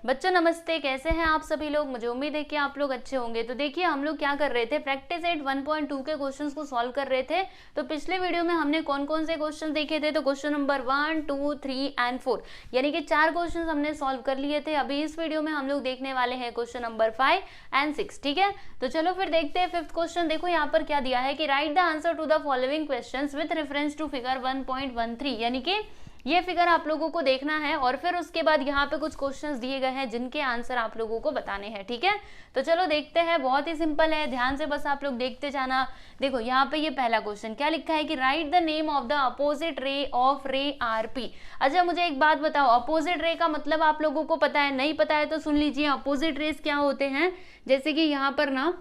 बच्चों नमस्ते, कैसे हैं आप सभी लोग। मुझे उम्मीद है कि आप लोग अच्छे होंगे। तो देखिए हम लोग क्या कर रहे थे, प्रैक्टिस एट 1.2 के क्वेश्चंस को सॉल्व कर रहे थे। तो पिछले वीडियो में हमने कौन कौन से क्वेश्चन देखे थे, तो क्वेश्चन नंबर 1, 2, 3 एंड 4 यानी कि 4 क्वेश्चन हमने सॉल्व कर लिए थे। अभी इस वीडियो में हम लोग देखने वाले हैं क्वेश्चन नंबर 5 एंड 6। ठीक है, तो चलो फिर देखते हैं फिफ्थ क्वेश्चन। देखो यहाँ पर क्या दिया है कि write the answer to the following questions with reference to figure 1.13 यानी कि ये फिगर आप लोगों को देखना है और फिर उसके बाद यहाँ पे कुछ क्वेश्चंस दिए गए हैं जिनके आंसर आप लोगों को बताने हैं। ठीक है, तो चलो देखते हैं। बहुत ही सिंपल है, ध्यान से बस आप लोग देखते जाना। देखो यहाँ पे ये पहला क्वेश्चन क्या लिखा है कि write the name of the opposite ray of रे आरपी। अच्छा मुझे एक बात बताओ, अपोजिट रे का मतलब आप लोगों को पता है? नहीं पता है तो सुन लीजिए, अपोजिट रेस क्या होते हैं। जैसे कि यहाँ पर ना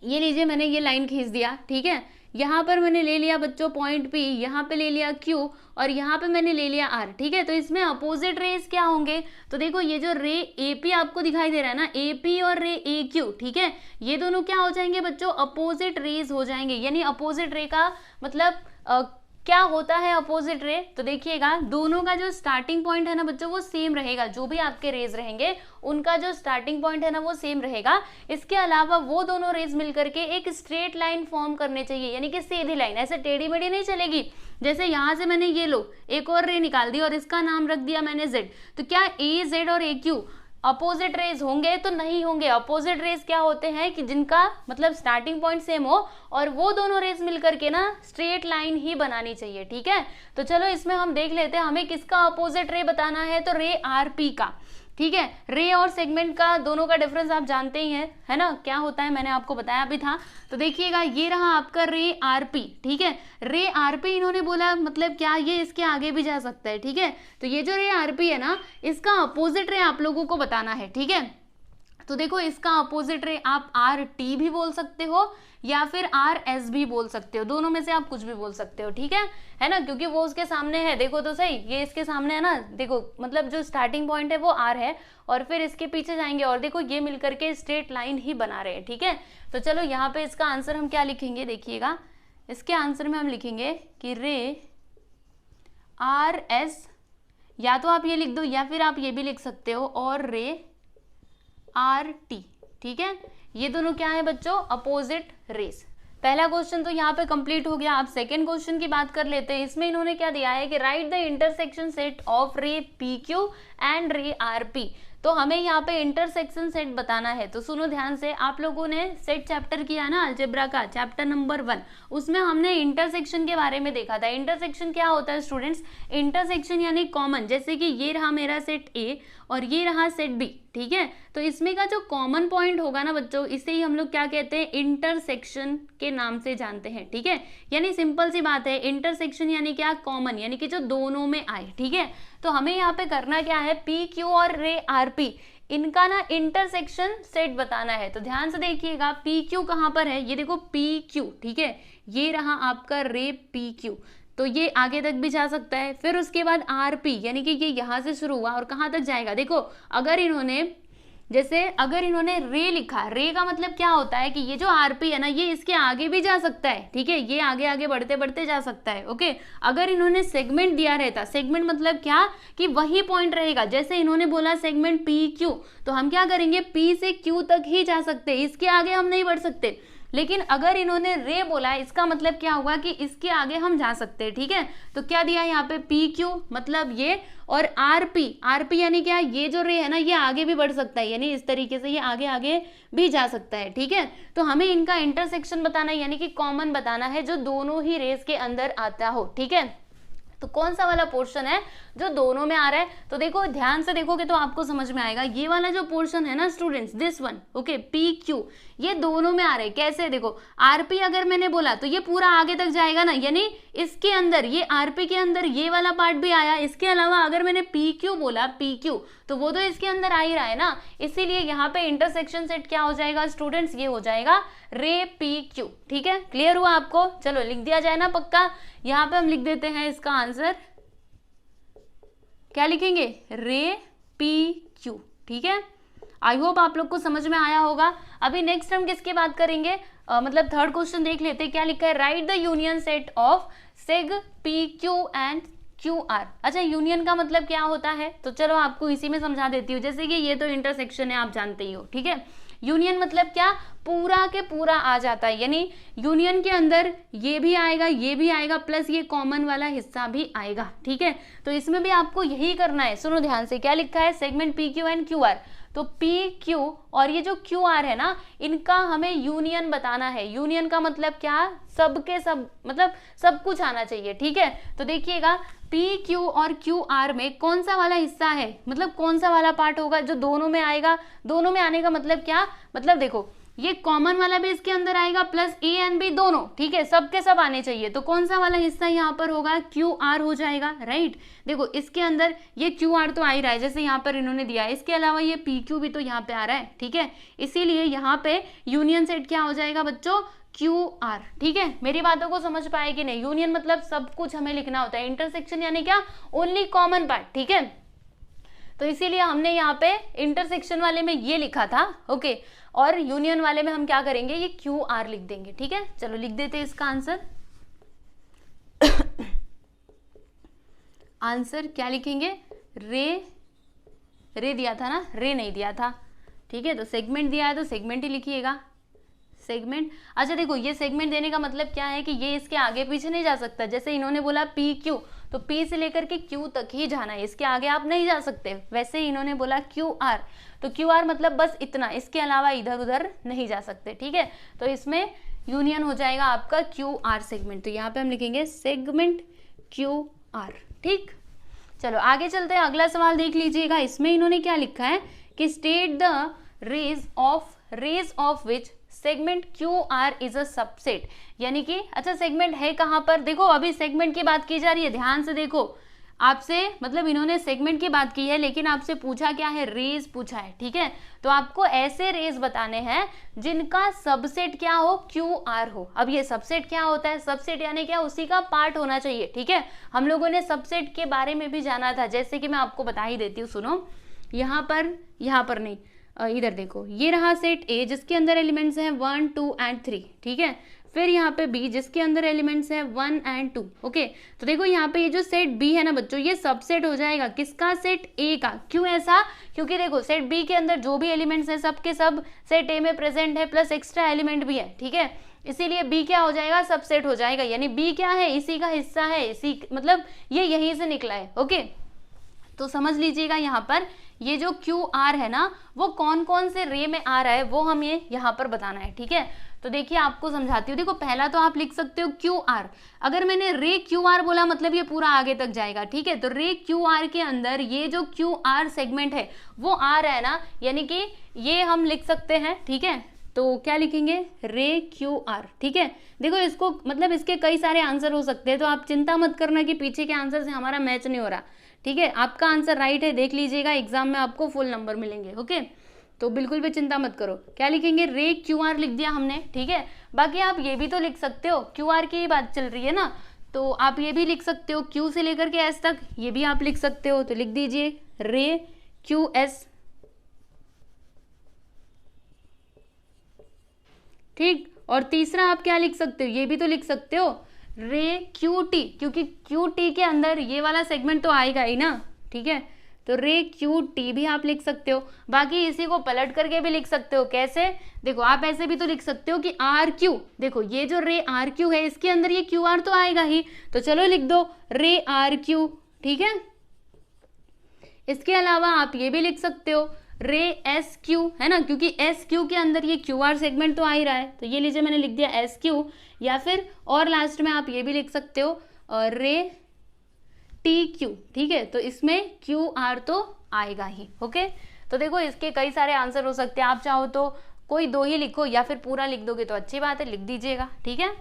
ये लीजिए, मैंने ये लाइन खींच दिया। ठीक है, यहाँ पर मैंने ले लिया बच्चों पॉइंट पी, यहाँ पे ले लिया क्यू और यहाँ पे मैंने ले लिया आर। ठीक है, तो इसमें अपोजिट रेस क्या होंगे, तो देखो ये जो रे एपी आपको दिखाई दे रहा है ना, एपी और रे ए क्यू, ठीक है, ये दोनों क्या हो जाएंगे बच्चों, अपोजिट रेस हो जाएंगे। यानी अपोजिट रे का मतलब क्या होता है अपोजिट रे, तो देखिएगा दोनों का जो स्टार्टिंग पॉइंट है ना बच्चों वो सेम रहेगा। जो भी आपके रेज रहेंगे उनका जो स्टार्टिंग पॉइंट है ना वो सेम रहेगा। इसके अलावा वो दोनों रेज मिलकर के एक स्ट्रेट लाइन फॉर्म करने चाहिए, यानी कि सीधी लाइन, ऐसे टेढ़ी मेढ़ी नहीं चलेगी। जैसे यहाँ से मैंने ये लो एक और रे निकाल दी और इसका नाम रख दिया मैंने जेड, तो क्या ए जेड और ए क्यू अपोजिट रेज होंगे? तो नहीं होंगे। अपोजिट रेज क्या होते हैं कि जिनका मतलब स्टार्टिंग पॉइंट सेम हो और वो दोनों रेज मिलकर के ना स्ट्रेट लाइन ही बनानी चाहिए। ठीक है, तो चलो इसमें हम देख लेते हैं हमें किसका अपोजिट रे बताना है, तो रे आरपी का। ठीक है, रे और सेगमेंट का दोनों का डिफरेंस आप जानते ही हैं, है ना, क्या होता है, मैंने आपको बताया भी था। तो देखिएगा ये रहा आपका रे आरपी। ठीक है, रे आरपी इन्होंने बोला मतलब क्या, ये इसके आगे भी जा सकता है। ठीक है, तो ये जो रे आरपी है ना, इसका अपोजिट रे आप लोगों को बताना है। ठीक है, तो देखो इसका अपोजिट रे आप आर टी भी बोल सकते हो या फिर आर एस भी बोल सकते हो, दोनों में से आप कुछ भी बोल सकते हो। ठीक है ना, क्योंकि वो उसके सामने है। देखो तो सही, ये इसके सामने है ना, देखो मतलब जो स्टार्टिंग पॉइंट है वो आर है और फिर इसके पीछे जाएंगे और देखो ये मिलकर के स्ट्रेट लाइन ही बना रहे हैं। ठीक है, तो चलो यहाँ पे इसका आंसर हम क्या लिखेंगे, देखिएगा इसके आंसर में हम लिखेंगे कि रे आर एस, या तो आप ये लिख दो या फिर आप ये भी लिख सकते हो, और रे आर टी। ठीक है, ये दोनों क्या है बच्चों, अपोजिट रेस। पहला क्वेश्चन तो यहाँ पे कंप्लीट हो गया। अब सेकंड क्वेश्चन की बात कर लेते हैं। इसमें इन्होंने क्या दिया है कि write the intersection set of रे पी क्यू एंड रे आर पी। तो हमें यहाँ पे इंटरसेक्शन सेट बताना है। तो सुनो ध्यान से, आप लोगों ने सेट चैप्टर किया ना अलजेब्रा का, चैप्टर नंबर 1, उसमें हमने इंटरसेक्शन के बारे में देखा था। इंटरसेक्शन क्या होता है स्टूडेंट्स, इंटरसेक्शन यानी कॉमन, जैसे कि ये रहा मेरा सेट ए और ये रहा सेट बी। ठीक है, तो इसमें का जो कॉमन पॉइंट होगा ना बच्चों, इसे ही हम लोग क्या कहते हैं, इंटरसेक्शन के नाम से जानते हैं। ठीक है, यानी सिंपल सी बात है, इंटरसेक्शन यानी क्या, कॉमन, यानी कि जो दोनों में आए। ठीक है, तो हमें यहाँ पे करना क्या है, पी क्यू और रे आर पी, इनका ना इंटरसेक्शन सेट बताना है। तो ध्यान से देखिएगा, पी क्यू कहाँ पर है, ये देखो पी क्यू। ठीक है, ये रहा आपका रे पी क्यू, तो ये आगे तक भी जा सकता है। फिर उसके बाद आर पी, यानी कि ये यहाँ से शुरू हुआ और कहाँ तक जाएगा। देखो अगर इन्होंने अगर इन्होंने रे लिखा, रे का मतलब क्या होता है कि ये जो आरपी है ना, ये इसके आगे भी जा सकता है। ठीक है, ये आगे आगे बढ़ते बढ़ते जा सकता है। ओके, अगर इन्होंने सेगमेंट दिया रहता, सेगमेंट मतलब क्या कि वही पॉइंट रहेगा। जैसे इन्होंने बोला सेगमेंट पी क्यू, तो हम क्या करेंगे, पी से क्यू तक ही जा सकते, इसके आगे हम नहीं बढ़ सकते। लेकिन अगर इन्होंने रे बोला, इसका मतलब क्या हुआ कि इसके आगे हम जा सकते हैं। ठीक है, तो क्या दिया यहाँ पे, पी क्यू मतलब ये, और आरपी, आरपी यानी क्या, ये जो रे है ना ये आगे भी बढ़ सकता है, यानी इस तरीके से ये आगे आगे भी जा सकता है। ठीक है, तो हमें इनका इंटरसेक्शन बताना है, यानी कि कॉमन बताना है जो दोनों ही रेस के अंदर आता हो। ठीक है, तो कौन सा वाला पोर्शन है जो दोनों में आ रहा है, तो देखो ध्यान से देखोगे तो आपको समझ में आएगा। ये वाला जो पोर्शन है ना students, this one, okay, P Q, ये दोनों में आ रहे हैं। कैसे, देखो आरपी अगर मैंने बोला तो ये पूरा आगे तक जाएगा ना, यानी इसके अंदर, ये आरपी के अंदर ये वाला पार्ट भी आया। इसके अलावा अगर मैंने पी क्यू बोला, पी क्यू, तो वो तो इसके अंदर आ ही रहा है ना, इसीलिए यहाँ पे इंटरसेक्शन सेट क्या हो जाएगा स्टूडेंट्स, ये हो जाएगा रे पी क्यू। ठीक है, क्लियर हुआ आपको, चलो लिख दिया जाए ना पक्का। यहाँ पे हम लिख देते हैं इसका आंसर, क्या लिखेंगे, रे पी क्यू। ठीक है, आई होप आप लोग को समझ में आया होगा। अभी नेक्स्ट हम किसकी बात करेंगे, मतलब थर्ड क्वेश्चन देख लेते हैं। क्या लिखा है, right the union set of सेग P Q and Q R. अच्छा, यूनियन का मतलब क्या होता है, तो चलो आपको इसी में समझा देती हूँ। जैसे कि ये तो इंटरसेक्शन है, आप जानते ही हो, ठीक है। यूनियन मतलब क्या, पूरा के पूरा आ जाता है, यानी यूनियन के अंदर ये भी आएगा, ये भी आएगा, प्लस ये कॉमन वाला हिस्सा भी आएगा, ठीक है। तो इसमें भी आपको यही करना है। सुनो ध्यान से, क्या लिखा है, segment P Q and Q R. तो पी क्यू और ये जो क्यू आर है ना, इनका हमें यूनियन बताना है। यूनियन का मतलब क्या, सब के सब, मतलब सब कुछ आना चाहिए, ठीक है। तो देखिएगा, पी क्यू और क्यू आर में कौन सा वाला हिस्सा है, मतलब कौन सा वाला पार्ट होगा जो दोनों में आएगा। दोनों में आने का मतलब क्या, मतलब देखो ये कॉमन वाला भी इसके अंदर आएगा, प्लस ए एंड बी दोनों, ठीक है, सब के सब आने चाहिए। तो कौन सा वाला हिस्सा यहाँ पर होगा, क्यू आर हो जाएगा, राइट। देखो इसके अंदर ये क्यू आर तो आ ही रहा है, जैसे यहाँ पर इन्होंने दिया है। इसके अलावा ये पी क्यू भी तो यहाँ पे आ रहा है, ठीक है। इसीलिए यहाँ पे यूनियन सेट क्या हो जाएगा बच्चों, क्यू आर, ठीक है। मेरी बातों को समझ पाए कि नहीं। यूनियन मतलब सब कुछ हमें लिखना होता है, इंटरसेक्शन यानी क्या, ओनली कॉमन पार्ट, ठीक है। तो इसीलिए हमने यहाँ पे इंटरसेक्शन वाले में ये लिखा था, ओके, और यूनियन वाले में हम क्या करेंगे, ये क्यू आर लिख देंगे, ठीक है। चलो लिख देते हैं इसका आंसर। आंसर क्या लिखेंगे, रे दिया था ना, रे नहीं दिया था, ठीक है। तो सेगमेंट दिया है तो सेगमेंट ही लिखिएगा, सेगमेंट। अच्छा देखो, ये सेगमेंट देने का मतलब क्या है कि ये इसके आगे पीछे नहीं जा सकता। जैसे इन्होंने बोला पी क्यू, तो पी से लेकर के क्यू तक ही जाना है, इसके आगे आप नहीं जा सकते। वैसे ही इन्होंने बोला क्यू आर, तो क्यू आर मतलब बस इतना, इसके अलावा इधर उधर नहीं जा सकते, ठीक है। तो इसमें यूनियन हो जाएगा आपका क्यू आर सेगमेंट। तो यहाँ पे हम लिखेंगे सेगमेंट क्यू आर, ठीक। चलो आगे चलते हैं, अगला सवाल देख लीजिएगा। इसमें इन्होंने क्या लिखा है कि state the rays of which segment Q R is a subset, यानी कि अच्छा सेगमेंट है कहां पर, देखो अभी सेगमेंट की बात की जा रही है, ध्यान से देखो। आपसे मतलब इन्होंने सेगमेंट की बात की है, लेकिन आपसे पूछा क्या है, रेज पूछा है, ठीक है। तो आपको ऐसे रेज बताने हैं जिनका सबसेट क्या हो, क्यू आर हो। अब ये सबसेट क्या होता है, सबसेट यानी क्या, उसी का पार्ट होना चाहिए, ठीक है। हम लोगों ने सबसेट के बारे में भी जाना था, जैसे कि मैं आपको बता ही देती हूँ। सुनो, यहाँ पर नहीं, इधर देखो, ये रहा सेट ए जिसके अंदर एलिमेंट्स हैं 1 2 एंड 3, ठीक है। फिर यहाँ पे बी जिसके अंदर एलिमेंट्स हैं 1 एंड 2, ओके। तो देखो यहाँ पे ये जो सेट बी है ना बच्चों, ये सबसेट हो जाएगा किसका, सेट ए का। क्यों ऐसा, क्योंकि देखो सेट बी के अंदर जो भी एलिमेंट्स हैं सब के सब सेट ए में प्रेजेंट है, प्लस एक्स्ट्रा एलिमेंट भी है, ठीक है। इसीलिए बी क्या हो जाएगा, सबसेट हो जाएगा, यानी बी क्या है, इसी का हिस्सा है, इसी मतलब ये यहीं से निकला है, ओके। तो समझ लीजिएगा यहाँ पर ये जो क्यू आर है ना, वो कौन कौन से रे में आ रहा है वो हमें यहाँ पर बताना है, ठीक है। तो देखिए आपको समझाती हूँ। देखो पहला तो आप लिख सकते हो क्यू आर। अगर मैंने रे क्यू आर बोला मतलब ये पूरा आगे तक जाएगा, ठीक है। तो रे क्यू आर के अंदर ये जो क्यू आर सेगमेंट है वो आ रहा है ना, यानी कि ये हम लिख सकते हैं, ठीक है। तो क्या लिखेंगे, रे क्यू आर, ठीक है। देखो इसको मतलब इसके कई सारे आंसर हो सकते हैं, तो आप चिंता मत करना कि पीछे के आंसर से हमारा मैच नहीं हो रहा, ठीक है। आपका आंसर राइट है, देख लीजिएगा, एग्जाम में आपको फुल नंबर मिलेंगे, ओके। तो बिल्कुल भी चिंता मत करो। क्या लिखेंगे, रे क्यू आर लिख दिया हमने, ठीक है। बाकी आप ये भी तो लिख सकते हो, क्यू आर की बात चल रही है ना, तो आप ये भी लिख सकते हो, क्यू से लेकर के एस तक ये भी आप लिख सकते हो। तो लिख दीजिए रे क्यू एस, ठीक। और तीसरा आप क्या लिख सकते हो, ये भी तो लिख सकते हो, रे क्यू टी, क्योंकि क्यू टी के अंदर ये वाला सेगमेंट तो आएगा ही ना, ठीक है। तो रे क्यू टी भी आप लिख सकते हो। बाकी इसी को पलट करके भी लिख सकते हो, कैसे, देखो आप ऐसे भी तो लिख सकते हो कि आर क्यू, देखो ये जो रे आर क्यू है इसके अंदर ये क्यू आर तो आएगा ही, तो चलो लिख दो रे आर क्यू, ठीक है। इसके अलावा आप ये भी लिख सकते हो रे एस क्यू, है ना, क्योंकि एस क्यू के अंदर ये क्यू आर सेगमेंट तो आ ही रहा है, तो ये लीजिए मैंने लिख दिया एस क्यू। या फिर और लास्ट में आप ये भी लिख सकते हो रे टी क्यू, ठीक है। तो इसमें क्यू आर तो आएगा ही, ओके। तो देखो इसके कई सारे आंसर हो सकते हैं, आप चाहो तो कोई दो ही लिखो या फिर पूरा लिख दोगे तो अच्छी बात है, लिख दीजिएगा, ठीक है,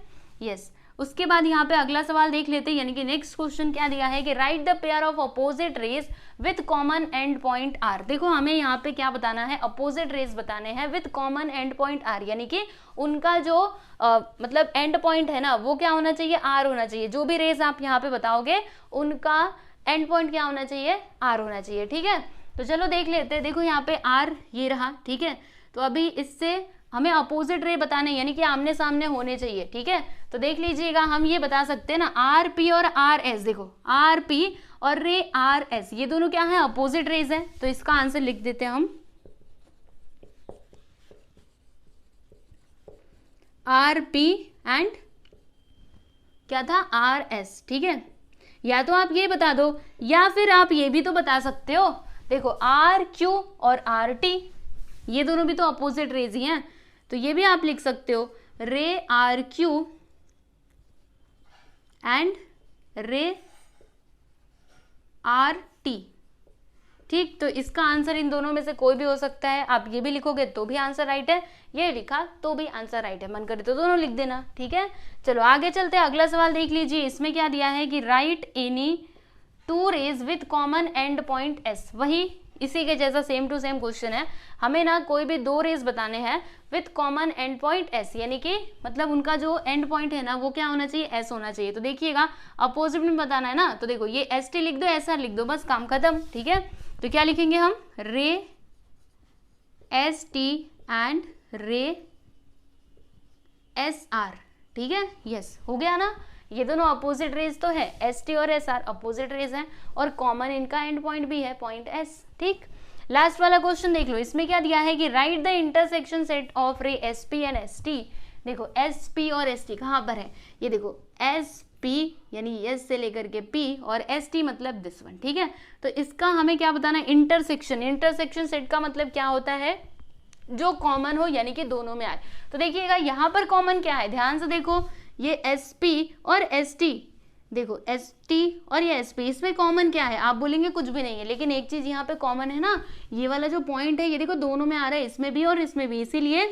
यस। उसके बाद यहाँ पे अगला सवाल देख लेते हैं, यानी कि नेक्स्ट क्वेश्चन क्या दिया है कि write the pair of opposite rays with common end point R. देखो हमें यहाँ पे क्या बताना है, अपोजिट रेज बताने हैं with common end point R, यानी कि उनका जो मतलब एंड पॉइंट है ना वो क्या होना चाहिए, आर होना चाहिए। जो भी रेज आप यहाँ पे बताओगे उनका एंड पॉइंट क्या होना चाहिए, आर होना चाहिए, ठीक है। तो चलो देख लेते हैं। देखो यहाँ पे आर ये रहा, ठीक है। तो अभी इससे हमें अपोजिट रे बताने, यानी कि आमने सामने होने चाहिए, ठीक है। तो देख लीजिएगा, हम ये बता सकते हैं ना, आर पी और आर एस, देखो आर पी और रे आर एस, ये दोनों क्या है, अपोजिट रेज है। तो इसका आंसर लिख देते हैं हम आर पी एंड क्या था, आर एस, ठीक है। या तो आप ये बता दो, या फिर आप ये भी तो बता सकते हो, देखो आर क्यू और आर टी, ये दोनों भी तो अपोजिट रेज ही हैं, तो ये भी आप लिख सकते हो रे आर क्यू एंड रे आर टी, ठीक। तो इसका आंसर इन दोनों में से कोई भी हो सकता है, आप ये भी लिखोगे तो भी आंसर राइट है, ये लिखा तो भी आंसर राइट है, मन करे तो दोनों लिख देना, ठीक है। चलो आगे चलते हैं, अगला सवाल देख लीजिए। इसमें क्या दिया है कि write any two rays with common end point S, वही इसी के जैसा सेम टू सेम क्वेश्चन है। हमें ना कोई भी दो रेज बताने हैं with common end point S, यानी कि मतलब उनका जो एंड पॉइंट है ना वो क्या होना चाहिए, एस होना चाहिए। तो देखिएगा अपोजिट में बताना है ना, तो देखो ये एस टी लिख दो, ऐसा लिख दो, बस काम खत्म, ठीक है। तो क्या लिखेंगे हम, रे एस टी एंड रे एस आर, ठीक है, यस हो गया ना। ये दोनों अपोजिट रेज तो है, एस टी और एस आर अपोजिट रेज हैं, और कॉमन इनका एंड पॉइंट भी है, पॉइंट एस, ठीक। लास्ट वाला क्वेश्चन देख लो, इसमें क्या दिया है कि write the intersection set of रे S P and S T. देखो एस पी और एस टी कहाँ पर है, ये देखो एस पी यानी एस से लेकर के पी, और एस टी मतलब दिस वन, ठीक है। तो इसका हमें क्या बताना है, इंटरसेक्शन, इंटरसेक्शन सेट का मतलब क्या होता है, जो कॉमन हो, यानी कि दोनों में आए। तो देखिएगा यहाँ पर कॉमन क्या है, ध्यान से देखो, ये एस पी और एस टी, देखो एस टी और ये एस पी, इसमें कॉमन क्या है, आप बोलेंगे कुछ भी नहीं है, लेकिन एक चीज यहाँ पे कॉमन है ना, ये वाला जो पॉइंट है ये देखो दोनों में आ रहा है, इसमें भी और इसमें भी, इसीलिए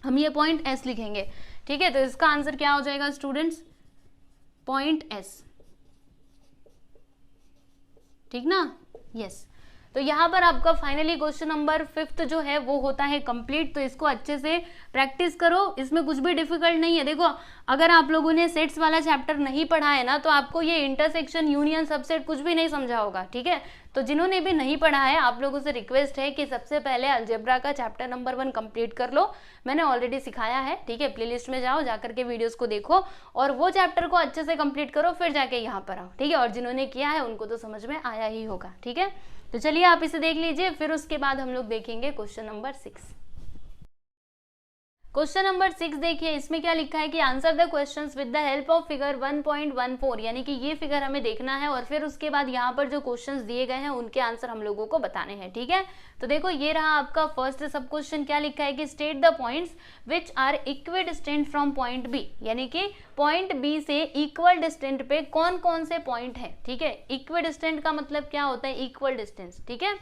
हम ये पॉइंट एस लिखेंगे, ठीक है। तो इसका आंसर क्या हो जाएगा स्टूडेंट्स, पॉइंट एस, ठीक ना, यस। तो यहाँ पर आपका फाइनली क्वेश्चन नंबर 5 जो है वो होता है कंप्लीट। तो इसको अच्छे से प्रैक्टिस करो, इसमें कुछ भी डिफिकल्ट नहीं है। देखो अगर आप लोगों ने सेट्स वाला चैप्टर नहीं पढ़ा है ना, तो आपको ये इंटरसेक्शन, यूनियन, सबसेट कुछ भी नहीं समझा होगा, ठीक है। तो जिन्होंने भी नहीं पढ़ा है, आप लोगों से रिक्वेस्ट है कि सबसे पहले अलजेब्रा का चैप्टर नंबर 1 कंप्लीट कर लो, मैंने ऑलरेडी सिखाया है, ठीक है। प्लेलिस्ट में जाओ, जाकर के वीडियोस को देखो और वो चैप्टर को अच्छे से कंप्लीट करो, फिर जाके यहाँ पर आओ, ठीक है। और जिन्होंने किया है उनको तो समझ में आया ही होगा, ठीक है। तो चलिए आप इसे देख लीजिए, फिर उसके बाद हम लोग देखेंगे क्वेश्चन नंबर 6। क्वेश्चन नंबर 6 देखिए, इसमें क्या लिखा है कि answer the questions with the help of figure 1.14, यानी कि ये फिगर हमें देखना है और फिर उसके बाद यहाँ पर जो क्वेश्चंस दिए गए हैं उनके आंसर हम लोगों को बताने हैं, ठीक है। तो देखो ये रहा आपका फर्स्ट सब क्वेश्चन, क्या लिखा है कि state the points which are equal distant from point B, यानी कि पॉइंट बी से इक्वल डिस्टेंट पे कौन कौन से पॉइंट है, ठीक है। इक्वल डिस्टेंट का मतलब क्या होता है, इक्वल डिस्टेंस, ठीक है।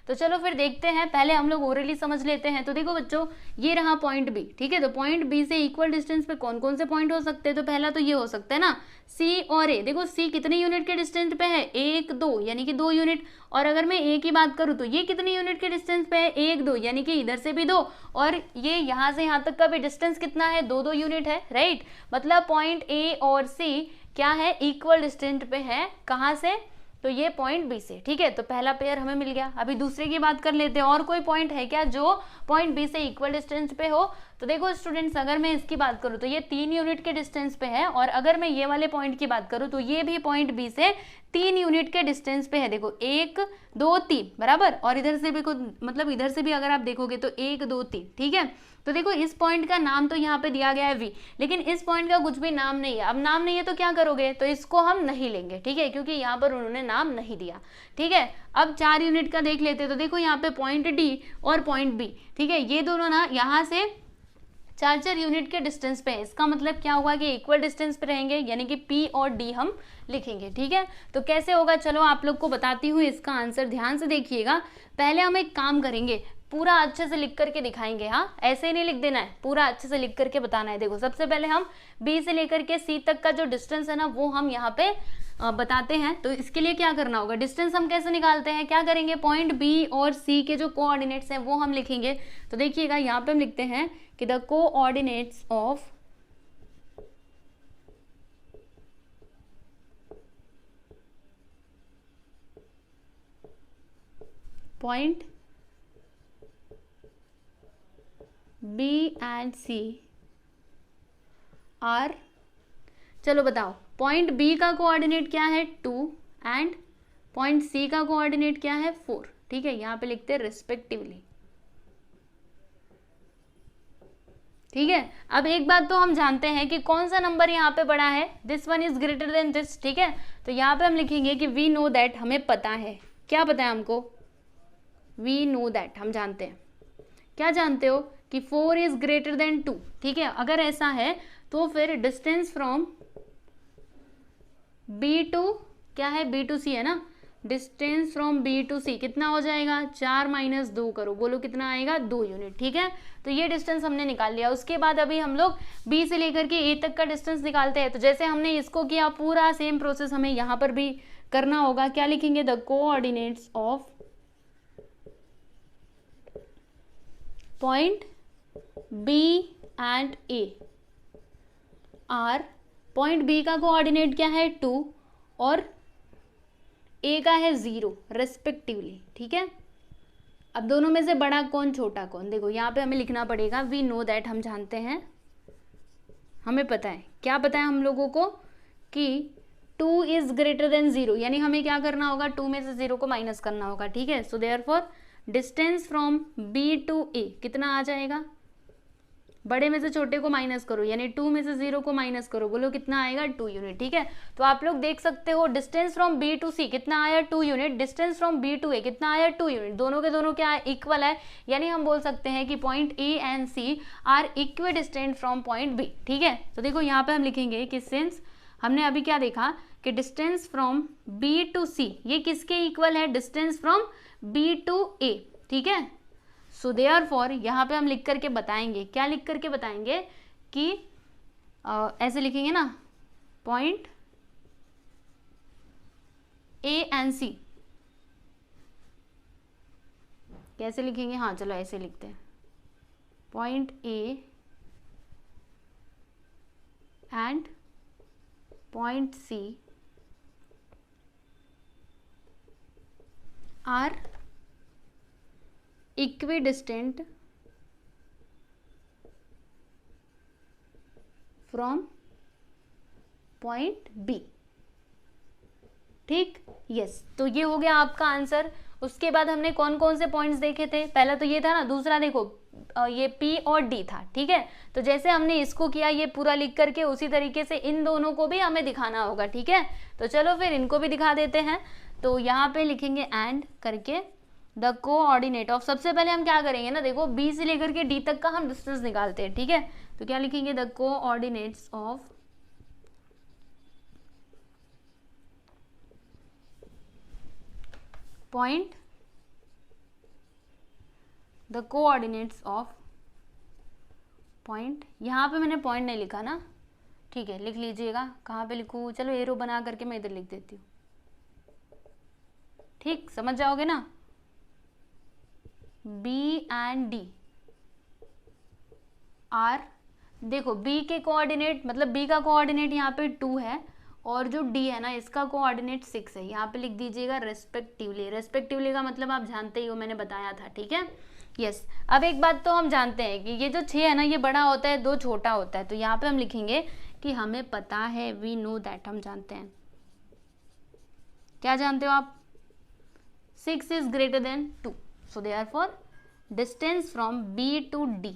तो चलो फिर देखते हैं, पहले हम लोग ओरली समझ लेते हैं। तो देखो बच्चों, ये रहा पॉइंट बी, ठीक है। तो पॉइंट बी से इक्वल डिस्टेंस पे कौन कौन से पॉइंट हो सकते हैं, तो पहला तो ये हो सकता है ना सी और ए। देखो सी कितने यूनिट के डिस्टेंस पे है, 1 2, यानी कि 2 यूनिट। और अगर मैं ए की बात करूं तो ये कितने यूनिट के डिस्टेंस पे है, 1 2, यानी कि इधर से भी 2, और ये यहाँ से यहाँ तक का भी डिस्टेंस कितना है, 2 2 यूनिट है, राइट। मतलब पॉइंट ए और सी क्या है, इक्वल डिस्टेंस पे है, कहाँ से, तो ये पॉइंट बी से, ठीक है। तो पहला पेयर हमें मिल गया। अभी दूसरे की बात कर लेते हैं, और कोई पॉइंट है क्या जो पॉइंट बी से इक्वल डिस्टेंस पे हो। तो देखो स्टूडेंट्स, अगर मैं इसकी बात करूं तो ये 3 यूनिट के डिस्टेंस पे है, और अगर मैं ये वाले पॉइंट की बात करूं तो ये भी पॉइंट बी से 3 यूनिट के डिस्टेंस पे है। देखो 1 2 3 बराबर, और इधर से भी मतलब इधर से भी अगर आप देखोगे तो 1 2 3, ठीक है। तो देखो इस पॉइंट का नाम तो यहाँ पे दिया गया है वी, लेकिन इस पॉइंट का कुछ भी नाम नहीं है। अब नाम नहीं है तो क्या करोगे, तो इसको हम नहीं लेंगे, ठीक है, क्योंकि यहाँ पर उन्होंने नाम नहीं दिया, ठीक है। अब 4 यूनिट का देख लेते हैं। तो देखो यहाँ पे पॉइंट डी और पॉइंट बी, ठीक है, ये दोनों ना यहाँ से 4 यूनिट के डिस्टेंस पे है। इसका मतलब क्या हुआ कि इक्वल डिस्टेंस पे रहेंगे, यानी कि पी और डी हम लिखेंगे, ठीक है। तो कैसे होगा, चलो आप लोग को बताती हूँ इसका आंसर, ध्यान से देखिएगा। पहले हम एक काम करेंगे, पूरा अच्छे से लिख करके दिखाएंगे, हाँ ऐसे ही नहीं लिख देना है, पूरा अच्छे से लिख करके बताना है। देखो सबसे पहले हम बी से लेकर के सी तक का जो डिस्टेंस है ना वो हम यहाँ पे बताते हैं। तो इसके लिए क्या करना होगा, डिस्टेंस हम कैसे निकालते हैं, क्या करेंगे, पॉइंट बी और सी के जो कोऑर्डिनेट्स हैं वो हम लिखेंगे। तो देखिएगा यहाँ पे हम लिखते हैं कि the coordinates of point B and C are, चलो बताओ पॉइंट बी का कोऑर्डिनेट क्या है 2 एंड पॉइंट सी का कोऑर्डिनेट क्या है 4, ठीक है, यहां पे लिखते हैं रिस्पेक्टिवली। ठीक है, अब एक बात तो हम जानते हैं कि कौन सा नंबर यहाँ पे बड़ा है, this one is greater then this, ठीक है, तो यहाँ पे हम लिखेंगे कि वी नो दैट, हमें पता है, क्या पता है हमको, वी नो दैट, हम जानते हैं, क्या जानते हो कि 4 इज ग्रेटर देन 2, ठीक है, अगर ऐसा है तो फिर डिस्टेंस फ्रॉम बी टू, क्या है, बी टू सी है ना, distance from B to C कितना हो जाएगा, 4 - 2 करो, बोलो कितना आएगा, 2 यूनिट, ठीक है, तो ये डिस्टेंस हमने निकाल लिया। उसके बाद अभी हम लोग बी से लेकर के ए तक का डिस्टेंस निकालते हैं, तो जैसे हमने इसको किया पूरा सेम प्रोसेस हमें यहाँ पर भी करना होगा। क्या लिखेंगे, the coordinates of point B and A are, point B का कोऑर्डिनेट क्या है 2 और ए का है 0 रेस्पेक्टिवली, ठीक है। अब दोनों में से बड़ा कौन छोटा कौन, देखो यहाँ पे हमें लिखना पड़ेगा वी नो दैट, हम जानते हैं, हमें पता है, क्या पता है हम लोगों को कि 2 इज ग्रेटर देन 0, यानी हमें क्या करना होगा, 2 में से 0 को माइनस करना होगा, ठीक है। So therefore distance from B to A कितना आ जाएगा, बड़े में से छोटे को माइनस करो, यानी 2 में से 0 को माइनस करो, बोलो कितना आएगा, 2 यूनिट, ठीक है। तो आप लोग देख सकते हो distance from B to C कितना आया, 2 unit, distance from B to A कितना आया, 2 यूनिट, दोनों के दोनों क्या है, इक्वल है, यानी हम बोल सकते हैं कि point A and C are equidistant from point B, ठीक है। तो देखो यहाँ पे हम लिखेंगे कि सिंस हमने अभी क्या देखा कि डिस्टेंस फ्रॉम बी टू सी ये किसके इक्वल है, डिस्टेंस फ्रॉम बी टू ए, ठीक है। सो देयरफॉर यहाँ पे हम लिख करके बताएंगे, क्या लिख करके बताएंगे कि ऐसे लिखेंगे ना, पॉइंट ए एंड सी, कैसे लिखेंगे, हाँ चलो ऐसे लिखते हैं, point A and point C are equidistant from point B, ठीक, यस। तो ये हो गया आपका आंसर। उसके बाद हमने कौन कौन से पॉइंट्स देखे थे, पहला तो ये था ना, दूसरा देखो ये P और D था, ठीक है। तो जैसे हमने इसको किया ये पूरा लिख करके, उसी तरीके से इन दोनों को भी हमें दिखाना होगा, ठीक है। तो चलो फिर इनको भी दिखा देते हैं। तो यहाँ पे लिखेंगे एंड करके द कोऑर्डिनेट ऑफ, सबसे पहले हम क्या करेंगे ना, देखो B से लेकर के D तक का हम डिस्टेंस निकालते हैं, ठीक है। तो क्या लिखेंगे, the coordinates of point, the coordinates of point, यहाँ पे मैंने पॉइंट नहीं लिखा ना, ठीक है, लिख लीजिएगा, कहाँ पे लिखूँ, चलो एरो बना करके मैं इधर लिख देती हूँ, ठीक, समझ जाओगे ना। B एंड D आर, देखो B के कोऑर्डिनेट, मतलब B का कोऑर्डिनेट यहाँ पे 2 है और जो D है ना इसका कोऑर्डिनेट 6 है, यहाँ पे लिख दीजिएगा रेस्पेक्टिवली। रेस्पेक्टिवली का मतलब आप जानते ही हो, मैंने बताया था, ठीक है, यस। अब एक बात तो हम जानते हैं कि ये जो 6 है ना ये बड़ा होता है, 2 छोटा होता है, तो यहाँ पे हम लिखेंगे कि हमें पता है, वी नो दैट, हम जानते हैं, क्या जानते हो आप, 6 is greater than 2, so therefore distance from B to D,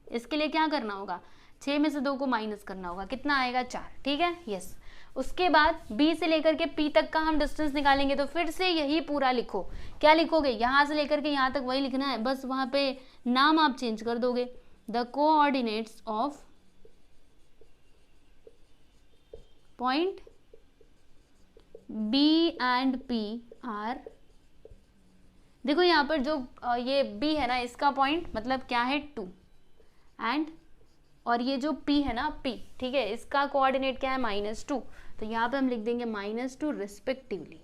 इसके लिए क्या करना होगा, 6 में से 2 को माइनस करना होगा, कितना आएगा, 4, ठीक है, यस। उसके बाद B से लेकर के P तक का हम डिस्टेंस निकालेंगे, तो फिर से यही पूरा लिखो, क्या लिखोगे, यहाँ से लेकर के यहाँ तक वही लिखना है, बस वहाँ पे नाम आप चेंज कर दोगे, the coordinates of point B and P are, देखो यहाँ पर जो ये B है ना इसका पॉइंट मतलब क्या है 2 एंड, और ये जो P है ना P, ठीक है, इसका कोऑर्डिनेट क्या है -2, तो यहाँ पे हम लिख देंगे -2 रिस्पेक्टिवली,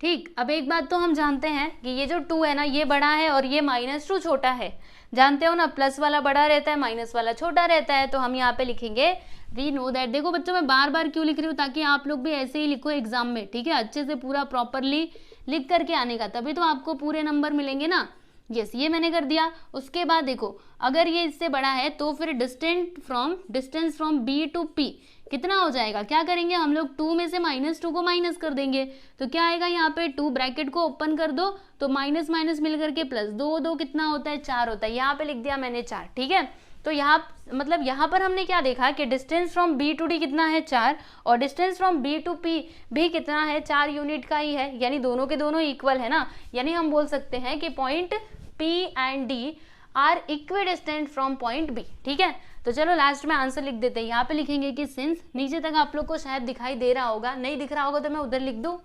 ठीक। अब एक बात तो हम जानते हैं कि ये जो 2 है ना ये बड़ा है और ये -2 छोटा है, जानते हो ना, प्लस वाला बड़ा रहता है, माइनस वाला छोटा रहता है, तो हम यहाँ पे लिखेंगे वी नो दैट। देखो बच्चों मैं बार बार क्यों लिख रही हूँ, ताकि आप लोग भी ऐसे ही लिखो एग्जाम में, ठीक है, अच्छे से पूरा प्रॉपरली लिख करके आने का, तभी तो आपको पूरे नंबर मिलेंगे ना। यस, ये मैंने कर दिया। उसके बाद देखो अगर ये इससे बड़ा है तो फिर distance from B to P कितना हो जाएगा, क्या करेंगे हम लोग 2 में से -2 को माइनस कर देंगे, तो क्या आएगा यहाँ पे 2 ब्रैकेट को ओपन कर दो तो माइनस माइनस मिल करके प्लस, 2 2 कितना होता है 4 होता है, यहाँ पे लिख दिया मैंने 4। ठीक है, तो यहाँ मतलब यहाँ पर हमने क्या देखा कि distance from B to D कितना है 4 और distance from B to P भी कितना है 4 यूनिट का ही है, यानी दोनों के दोनों इक्वल है ना, यानी हम बोल सकते हैं कि point P and D are equidistant from point B। ठीक है, तो चलो लास्ट में आंसर लिख देते हैं। यहाँ पे लिखेंगे कि सिंस, नीचे तक आप लोग को शायद दिखाई दे रहा होगा, नहीं दिख रहा होगा तो मैं उधर लिख दूं।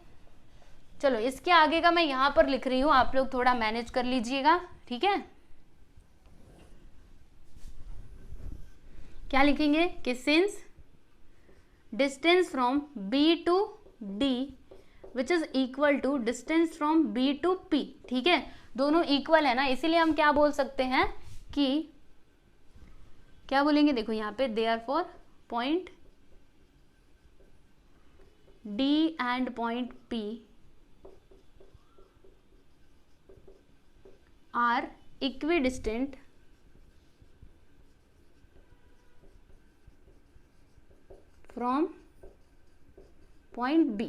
चलो इसके आगे का मैं यहाँ पर लिख रही हूँ, आप लोग थोड़ा मैनेज कर लीजिएगा। ठीक है, क्या लिखेंगे कि since distance from B to D which is equal to distance from B to P। ठीक है, दोनों इक्वल है ना, इसीलिए हम क्या बोल सकते हैं कि क्या बोलेंगे, देखो यहाँ पे therefore point D and point P are equidistant from point B।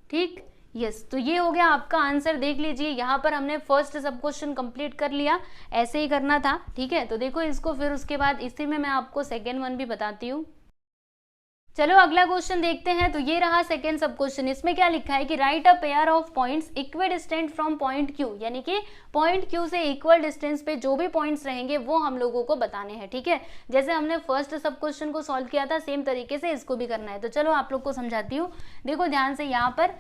ठीक, यस, तो ये हो गया आपका आंसर। देख लीजिए यहाँ पर हमने फर्स्ट सब क्वेश्चन कंप्लीट कर लिया, ऐसे ही करना था। ठीक है, तो देखो इसको, फिर उसके बाद इसी में मैं आपको सेकेंड वन भी बताती हूँ। चलो अगला क्वेश्चन देखते हैं। तो ये रहा सेकेंड सब क्वेश्चन। इसमें क्या लिखा है कि right a pair of points equidistant from point Q, यानी कि पॉइंट Q से इक्वल डिस्टेंस पे जो भी पॉइंट्स रहेंगे वो हम लोगों को बताने हैं। ठीक है, जैसे हमने फर्स्ट सब क्वेश्चन को सॉल्व किया था सेम तरीके से इसको भी करना है। तो चलो आप लोग को समझाती हूँ, देखो ध्यान से। यहाँ पर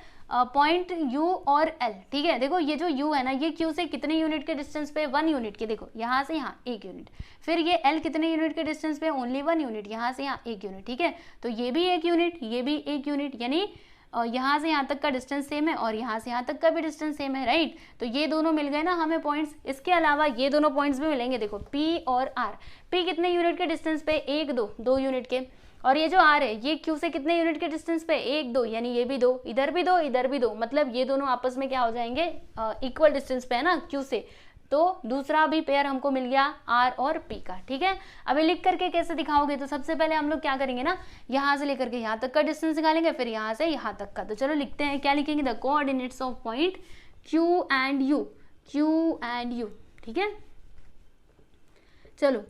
पॉइंट U और L, ठीक है, देखो ये जो U है ना, ये Q से कितने यूनिट के डिस्टेंस पे, 1 यूनिट के, देखो यहाँ से यहाँ 1 यूनिट। फिर ये L कितने यूनिट के डिस्टेंस पे, ओनली 1 यूनिट, यहाँ से यहाँ 1 यूनिट। ठीक है, तो ये भी 1 यूनिट, ये भी 1 यूनिट, यानी यहाँ से यहाँ तक का डिस्टेंस सेम है और यहाँ से यहाँ तक का भी डिस्टेंस सेम है, राइट। तो ये दोनों मिल गए ना हमें पॉइंट्स। इसके अलावा ये दोनों पॉइंट्स भी मिलेंगे, देखो P और R। P कितने यूनिट के डिस्टेंस पे, 1 2 यूनिट के, और ये जो R है ये Q से कितने यूनिट के डिस्टेंस पे, 1 2, यानी ये भी 2, इधर भी 2, इधर भी 2, मतलब ये दोनों आपस में क्या हो जाएंगे, इक्वल डिस्टेंस पे है ना Q से। तो दूसरा भी पेयर हमको मिल गया R और P का। ठीक है, अभी लिख करके कैसे दिखाओगे, तो सबसे पहले हम लोग क्या करेंगे ना, यहाँ से लेकर के यहाँ तक का डिस्टेंस निकालेंगे, फिर यहाँ से यहाँ तक का। तो चलो लिखते हैं, क्या लिखेंगे, the coordinates of point Q and U। ठीक है, चलो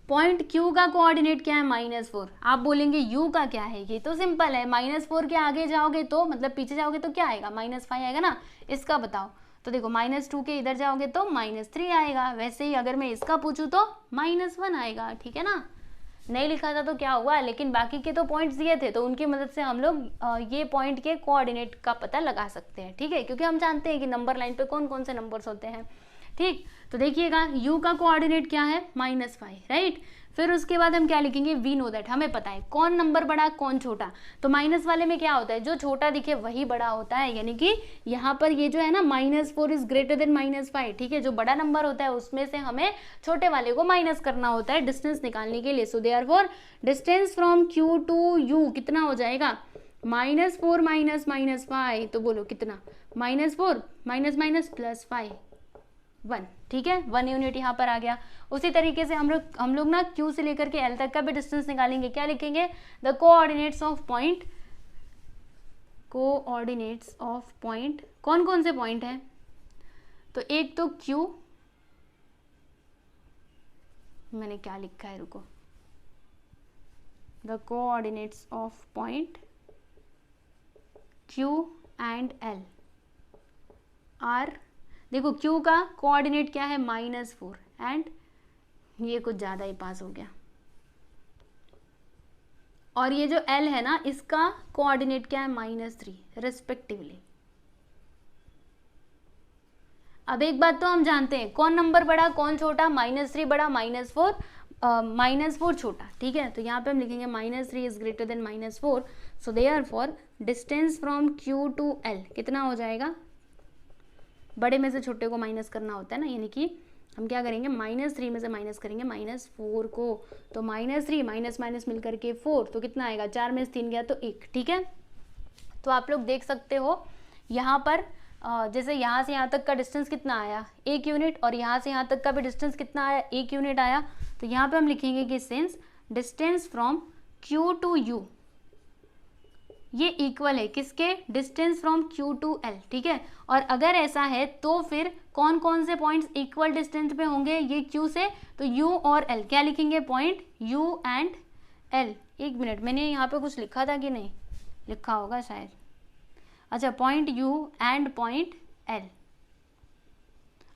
पॉइंट Q का कोऑर्डिनेट क्या है, -4। आप बोलेंगे U का क्या है, ये तो सिंपल है, -4 के आगे जाओगे तो मतलब पीछे जाओगे तो क्या आएगा, -5 आएगा ना। इसका बताओ, तो देखो -2 के इधर जाओगे तो -3 आएगा। वैसे ही अगर मैं इसका पूछूं तो -1 आएगा। ठीक है ना, नहीं लिखा था तो क्या हुआ, लेकिन बाकी के तो पॉइंट्स दिए थे तो उनकी मदद से हम लोग ये पॉइंट के कोऑर्डिनेट का पता लगा सकते हैं। ठीक है, क्योंकि हम जानते हैं कि नंबर लाइन पे कौन कौन से नंबर्स होते हैं। ठीक, तो देखिएगा U का कोऑर्डिनेट क्या है, -5, राइट। फिर उसके बाद हम क्या लिखेंगे, वी नो दैट, हमें पता है कौन नंबर बड़ा कौन छोटा। तो माइनस वाले में क्या होता है, जो छोटा दिखे वही बड़ा होता है, यानी कि यहाँ पर ये जो है ना -4 इज ग्रेटर देन -5। ठीक है, जो बड़ा नंबर होता है उसमें से हमें छोटे वाले को माइनस करना होता है डिस्टेंस निकालने के लिए। So therefore distance from Q to U कितना हो जाएगा, -4 माइनस -5, तो बोलो कितना, -4 माइनस +5 1। ठीक है, 1 यूनिट यहाँ पर आ गया। उसी तरीके से हम लोग ना Q से लेकर के L तक का भी डिस्टेंस निकालेंगे। क्या लिखेंगे, द कोऑर्डिनेट्स ऑफ पॉइंट, कौन कौन से पॉइंट हैं, तो एक तो Q, मैंने क्या लिखा है, रुको, the coordinates of point Q and L are, देखो Q का कोऑर्डिनेट क्या है, -4, एंड ये कुछ ज़्यादा ही पास हो गया, और ये जो L है ना इसका कोऑर्डिनेट क्या है, -3 रिस्पेक्टिवली। अब एक बात तो हम जानते हैं, कौन नंबर बड़ा कौन छोटा, -3 बड़ा, -4 छोटा। ठीक है, तो यहाँ पे हम लिखेंगे -3 is greater than -4। So therefore distance from Q to L कितना हो जाएगा, बड़े में से छोटे को माइनस करना होता है ना, यानी कि हम क्या करेंगे, -3 में से माइनस करेंगे -4 को, तो -3 माइनस मिल करके 4, तो कितना आएगा, 4 में से 3 गया तो 1। ठीक है, तो आप लोग देख सकते हो यहाँ पर जैसे यहाँ से यहाँ तक का डिस्टेंस कितना आया 1 यूनिट, और यहाँ से यहाँ तक का भी डिस्टेंस कितना आया 1 यूनिट आया, तो यहाँ पे हम लिखेंगे कि since distance from Q to U ये इक्वल है किसके, distance from Q to L, ठीक है। और अगर ऐसा है तो फिर कौन कौन से पॉइंट्स इक्वल डिस्टेंस पे होंगे ये Q से, तो U और L, क्या लिखेंगे, पॉइंट U एंड L। एक मिनट, मैंने यहाँ पे कुछ लिखा था कि नहीं, लिखा होगा शायद, अच्छा, point U and point L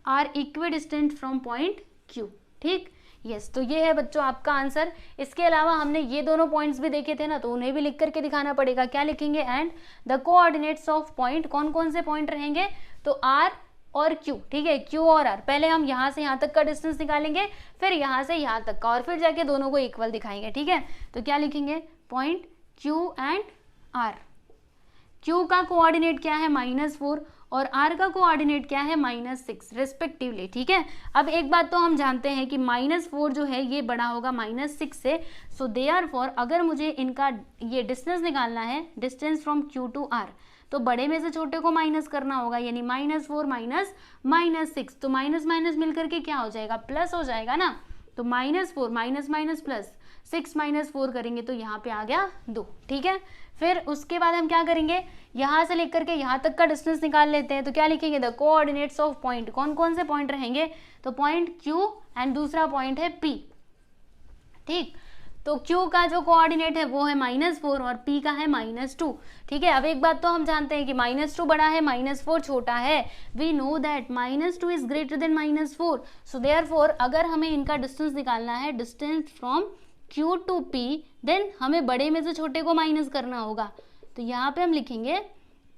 are equidistant from point Q, ठीक, यस। तो ये है बच्चों आपका आंसर। इसके अलावा हमने ये दोनों पॉइंट्स भी देखे थे ना, तो उन्हें भी लिख करके दिखाना पड़ेगा। क्या लिखेंगे, and the coordinates of point, कौन कौन से पॉइंट रहेंगे, तो R और Q, ठीक है, Q और R। पहले हम यहाँ से यहाँ तक का डिस्टेंस निकालेंगे, फिर यहाँ से यहाँ तक का, और फिर जाके दोनों को इक्वल दिखाएंगे, ठीक है। तो क्या लिखेंगे, point Q and R। Q का कोऑर्डिनेट क्या है -4 और R का कोऑर्डिनेट क्या है -6 रिस्पेक्टिवली, ठीक है। अब एक बात तो हम जानते हैं कि -4 जो है ये बड़ा होगा -6 से, सो देयरफॉर अगर मुझे इनका ये डिस्टेंस निकालना है, distance from Q to R, तो बड़े में से छोटे को माइनस करना होगा, यानी -4 माइनस -6, तो माइनस माइनस मिलकर के क्या हो जाएगा, प्लस हो जाएगा ना। तो -4 माइनस माइनस प्लस 6 माइनस 4 करेंगे तो यहाँ पे आ गया 2, ठीक है। फिर उसके बाद हम क्या करेंगे, यहाँ से लेकर के यहाँ तक का डिस्टेंस निकाल लेते हैं। तो क्या लिखेंगे, द कोऑर्डिनेट्स ऑफ पॉइंट, कौन कौन से पॉइंट रहेंगे, तो पॉइंट Q एंड दूसरा पॉइंट है P, ठीक। तो Q का जो कोऑर्डिनेट है वो है -4 और P का है -2, ठीक है। अब एक बात तो हम जानते हैं कि -2 बड़ा है, -4 छोटा है। We know that -2 is greater than -4, so therefore अगर हमें इनका डिस्टेंस निकालना है, distance from Q to P, then हमें बड़े में से छोटे को माइनस करना होगा। तो यहाँ पे हम लिखेंगे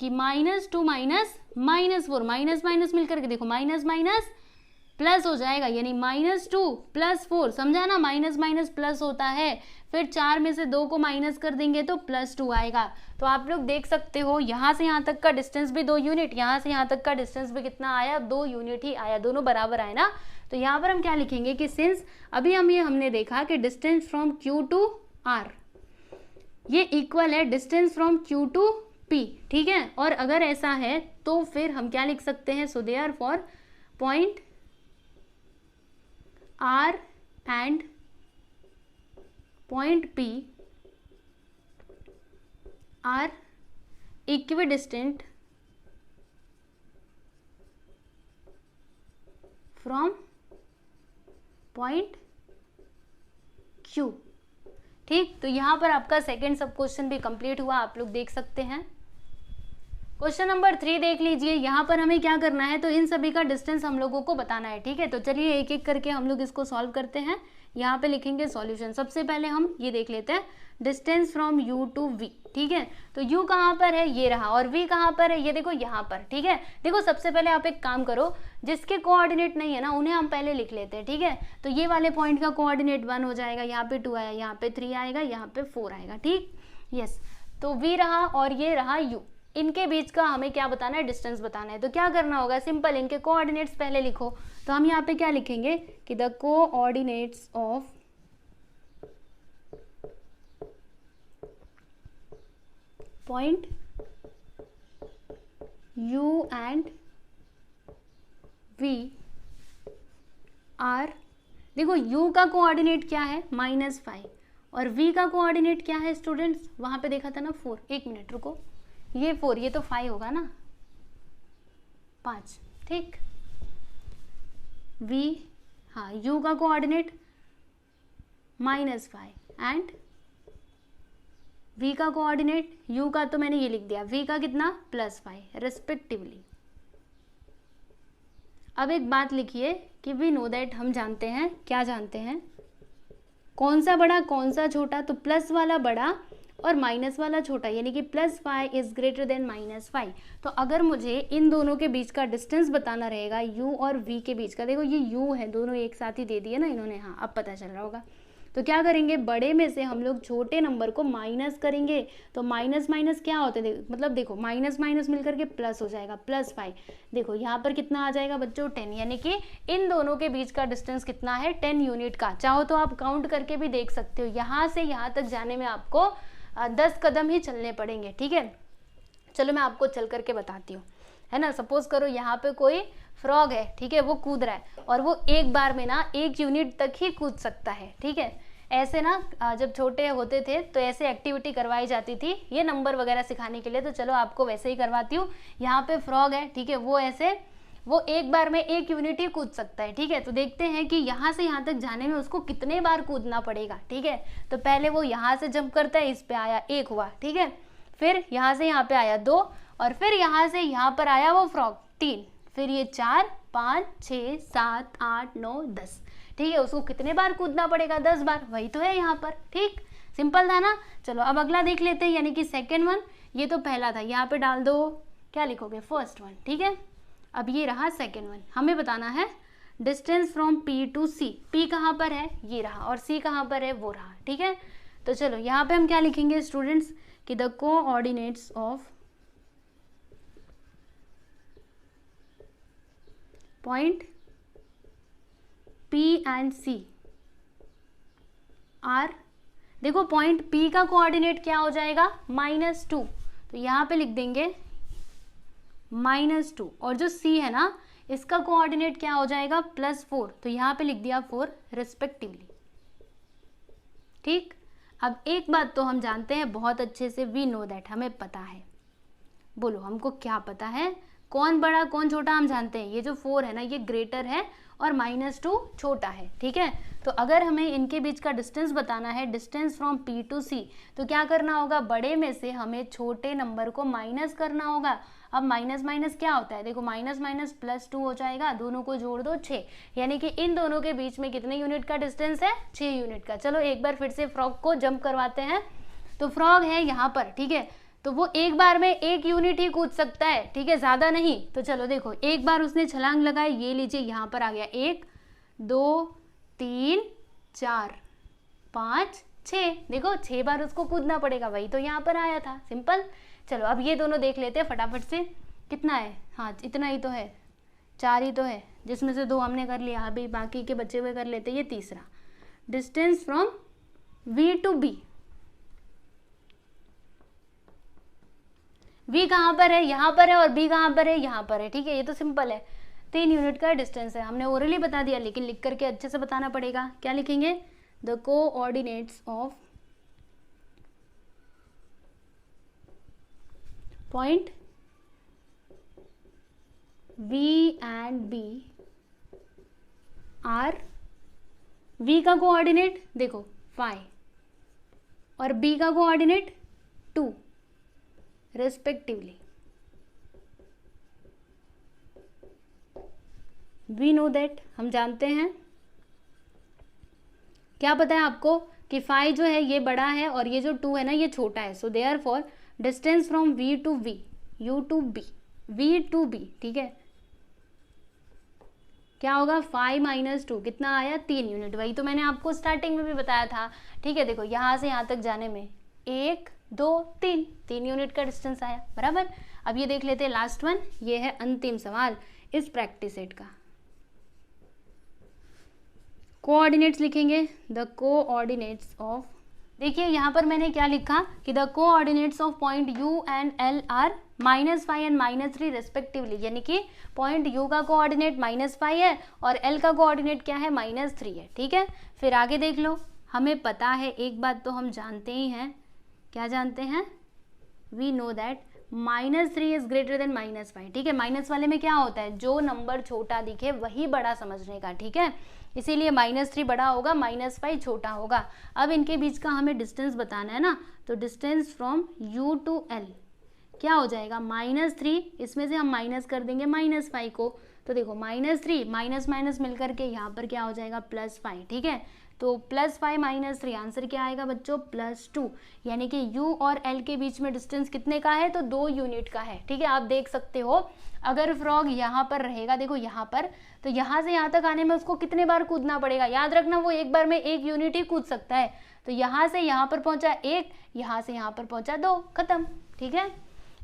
कि -2 माइनस -4, माइनस माइनस मिलकर के देखो माइनस माइनस प्लस हो जाएगा, यानी -2 + 4, समझा ना, माइनस माइनस प्लस होता है। फिर 4 में से 2 को माइनस कर देंगे तो +2 आएगा। तो आप लोग देख सकते हो यहाँ से यहाँ तक का डिस्टेंस भी 2 यूनिट, यहाँ से यहाँ तक का डिस्टेंस भी कितना आया, 2 यूनिट ही आया, दोनों बराबर आए ना। तो यहाँ पर हम क्या लिखेंगे कि सिंस अभी हमने देखा कि distance from Q to R ये इक्वल है distance from Q to P, ठीक है। और अगर ऐसा है तो फिर हम क्या लिख सकते हैं, so therefore point R and point P are equidistant from point Q, ठीक। तो यहाँ पर आपका सेकेंड सब क्वेश्चन भी कंप्लीट हुआ, आप लोग देख सकते हैं। क्वेश्चन नंबर 3 देख लीजिए। यहाँ पर हमें क्या करना है, तो इन सभी का डिस्टेंस हम लोगों को बताना है, ठीक है। तो चलिए एक एक करके हम लोग इसको सॉल्व करते हैं। यहाँ पे लिखेंगे सॉल्यूशन। सबसे पहले हम ये देख लेते हैं, distance from U to V, ठीक है। तो U कहाँ पर है, ये रहा, और V कहाँ पर है, ये देखो यहाँ पर, ठीक है। देखो सबसे पहले आप एक काम करो, जिसके कोऑर्डिनेट नहीं है ना उन्हें हम पहले लिख लेते हैं, ठीक है। तो ये वाले पॉइंट का कोऑर्डिनेट 1 हो जाएगा, यहाँ पे 2 आया, यहाँ पे 3 आएगा, यहाँ पे 4 आएगा, ठीक, यस। तो V रहा और ये रहा U, इनके बीच का हमें क्या बताना है, डिस्टेंस बताना है। तो क्या करना होगा, सिंपल, इनके कोऑर्डिनेट्स पहले लिखो। तो हम यहाँ पे क्या लिखेंगे कि the coordinates of point U and V are, देखो U का कोऑर्डिनेट क्या है -5 और V का कोऑर्डिनेट क्या है स्टूडेंट्स, वहां पे देखा था ना 4, एक मिनट रुको, ये 4, ये तो 5 होगा ना, 5, ठीक। V, हाँ, U का कोऑर्डिनेट -5 एंड V का कोऑर्डिनेट, U का तो मैंने ये लिख दिया, V का कितना +5 रिस्पेक्टिवली। अब एक बात लिखिए कि वी नो दैट, हम जानते हैं, क्या जानते हैं, कौन सा बड़ा कौन सा छोटा, तो प्लस वाला बड़ा और माइनस वाला छोटा, यानी कि +5 इज ग्रेटर देन -5। तो अगर मुझे इन दोनों के बीच का डिस्टेंस बताना रहेगा, U और V के बीच का, देखो ये U है, दोनों एक साथ ही दे दिए ना इन्होंने, हाँ अब पता चल रहा होगा। तो क्या करेंगे, बड़े में से हम लोग छोटे नंबर को माइनस करेंगे। तो माइनस माइनस क्या होते हैं, मतलब देखो माइनस माइनस मिलकर के प्लस हो जाएगा, +5। देखो यहाँ पर कितना आ जाएगा बच्चों, 10, यानी कि इन दोनों के बीच का डिस्टेंस कितना है, 10 यूनिट का। चाहो तो आप काउंट करके भी देख सकते हो, यहाँ से यहाँ तक जाने में आपको 10 कदम ही चलने पड़ेंगे, ठीक है। चलो मैं आपको चल करके बताती हूँ। है ना। सपोज करो यहाँ पे कोई फ्रॉग है, ठीक है, वो कूद रहा है और वो एक बार में ना 1 यूनिट तक ही कूद सकता है, ठीक है। ऐसे ना जब छोटे होते थे तो ऐसे एक्टिविटी करवाई जाती थी, ये नंबर वगैरह सिखाने के लिए, तो चलो आपको वैसे ही करवाती हूँ। यहाँ पे फ्रॉग है, ठीक है, वो एक बार में 1 यूनिट ही कूद सकता है, ठीक है। तो देखते हैं कि यहाँ से यहाँ तक जाने में उसको कितने बार कूदना पड़ेगा, ठीक है। तो पहले वो यहाँ से जंप करता है, इस पे आया 1 हुआ, ठीक है, फिर यहाँ से यहाँ पे आया 2 और फिर यहाँ से यहाँ पर आया वो फ्रॉग 3, फिर ये 4 5 6 7 8 9 10, ठीक है। उसको कितने बार कूदना पड़ेगा? 10 बार, वही तो है यहाँ पर, ठीक, सिंपल था ना। चलो अब अगला देख लेते हैं, यानी कि सेकेंड वन, ये तो पहला था, यहाँ पे डाल दो, क्या लिखोगे? फर्स्ट वन, ठीक है। अब ये रहा सेकेंड वन, हमें बताना है distance from P to C। P कहाँ पर है? ये रहा, और C कहाँ पर है? वो रहा, ठीक है। तो चलो यहाँ पे हम क्या लिखेंगे स्टूडेंट्स कि the coordinates of point P and C are, देखो पॉइंट P का कोऑर्डिनेट क्या हो जाएगा? -2, तो यहाँ पे लिख देंगे -2, और जो C है ना इसका कोऑर्डिनेट क्या हो जाएगा? +4, तो यहाँ पे लिख दिया 4 रिस्पेक्टिवली, ठीक। अब एक बात तो हम जानते हैं बहुत अच्छे से, वी नो दैट, हमें पता है, बोलो हमको क्या पता है? कौन बड़ा कौन छोटा हम जानते हैं। ये जो 4 है ना ये ग्रेटर है और -2 छोटा है, ठीक है। तो अगर हमें इनके बीच का डिस्टेंस बताना है, distance from P to C, तो क्या करना होगा? बड़े में से हमें छोटे नंबर को माइनस करना होगा। अब माइनस माइनस क्या होता है? देखो माइनस माइनस +2 हो जाएगा, दोनों को जोड़ दो 6, यानी कि इन दोनों के बीच में कितने यूनिट का डिस्टेंस है? 6 यूनिट का। चलो एक बार फिर से फ्रॉग को जंप करवाते हैं। तो फ्रॉग है यहाँ पर, ठीक है, तो वो एक बार में 1 यूनिट ही कूद सकता है, ठीक है, ज़्यादा नहीं। तो चलो देखो एक बार उसने छलांग लगाई, ये लीजिए यहाँ पर आ गया 1 2 3 4 5 6, देखो 6 बार उसको कूदना पड़ेगा, वही तो यहाँ पर आया था, सिंपल। चलो अब ये दोनों देख लेते हैं फटाफट से, कितना है? हाँ इतना ही तो है, 4 ही तो है, जिसमें से 2 हमने कर लिया, अभी बाकी के बचे हुए कर लेते हैं। ये तीसरा, distance from V to B, V कहाँ पर है? यहाँ पर है, और B कहाँ पर है? यहाँ पर है, ठीक है। ये तो सिंपल है, 3 यूनिट का डिस्टेंस है, हमने ओरली बता दिया, लेकिन लिख करके अच्छे से बताना पड़ेगा। क्या लिखेंगे? The coordinates of point V and B are, V का कोऑर्डिनेट देखो 5 और B का coordinate 2 respectively. We know that, हम जानते हैं, क्या पता है आपको कि 5 जो है ये बड़ा है और ये जो 2 है ना ये छोटा है। So therefore distance from V to V, U to B, V to B, ठीक है, क्या होगा? 5 - 2 कितना आया? 3 यूनिट, वही तो मैंने आपको स्टार्टिंग में भी बताया था, ठीक है। देखो यहाँ से यहाँ तक जाने में 1 2 3 यूनिट का डिस्टेंस आया, बराबर। अब ये देख लेते हैं लास्ट वन, ये है अंतिम सवाल इस प्रैक्टिस सेट का। कोऑर्डिनेट्स लिखेंगे, द कोऑर्डिनेट्स ऑफ, देखिए यहाँ पर मैंने क्या लिखा कि the coordinates of point U and L are -5 and -3 respectively, यानी कि पॉइंट U का कोऑर्डिनेट -5 है और L का कोऑर्डिनेट क्या है? -3 है, ठीक है। फिर आगे देख लो, हमें पता है, एक बात तो हम जानते ही हैं, क्या जानते हैं? We know that -3 is greater than -5, ठीक है। माइनस वाले में क्या होता है? जो नंबर छोटा दिखे वही बड़ा समझने का, ठीक है, इसीलिए -3 बड़ा होगा, -5 छोटा होगा। अब इनके बीच का हमें डिस्टेंस बताना है ना, तो distance from U to L क्या हो जाएगा? -3, इसमें से हम माइनस कर देंगे -5 को, तो देखो -3 माइनस माइनस मिलकर के यहाँ पर क्या हो जाएगा? +5, ठीक है। तो +5 - 3 आंसर क्या आएगा बच्चों? +2, यानी कि U और L के बीच में डिस्टेंस कितने का है? तो 2 यूनिट का है, ठीक है। आप देख सकते हो अगर फ्रॉग यहाँ पर रहेगा, देखो यहाँ पर, तो यहाँ से यहाँ तक आने में उसको कितने बार कूदना पड़ेगा? याद रखना वो एक बार में 1 यूनिट ही कूद सकता है। तो यहाँ से यहाँ पर पहुँचा 1, यहाँ से यहाँ पर पहुँचा 2, खत्म, ठीक है।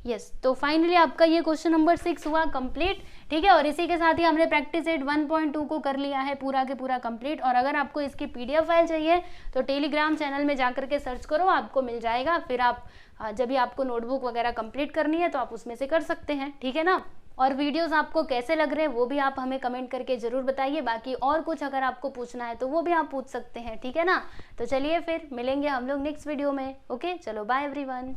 यस, तो फाइनली आपका ये क्वेश्चन नंबर 6 हुआ कंप्लीट, ठीक है। और इसी के साथ ही हमने प्रैक्टिस सेट 1.2 को कर लिया है पूरा के पूरा कंप्लीट। और अगर आपको इसकी PDF फाइल चाहिए तो टेलीग्राम चैनल में जाकर के सर्च करो, आपको मिल जाएगा। फिर आप जब भी आपको नोटबुक वगैरह कंप्लीट करनी है तो आप उसमें से कर सकते हैं, ठीक है ना। और वीडियोस आपको कैसे लग रहे हैं वो भी आप हमें कमेंट करके ज़रूर बताइए। बाकी और कुछ अगर आपको पूछना है तो वो भी आप पूछ सकते हैं, ठीक है ना। तो चलिए फिर मिलेंगे हम लोग नेक्स्ट वीडियो में। ओके, चलो बाय एवरीवन।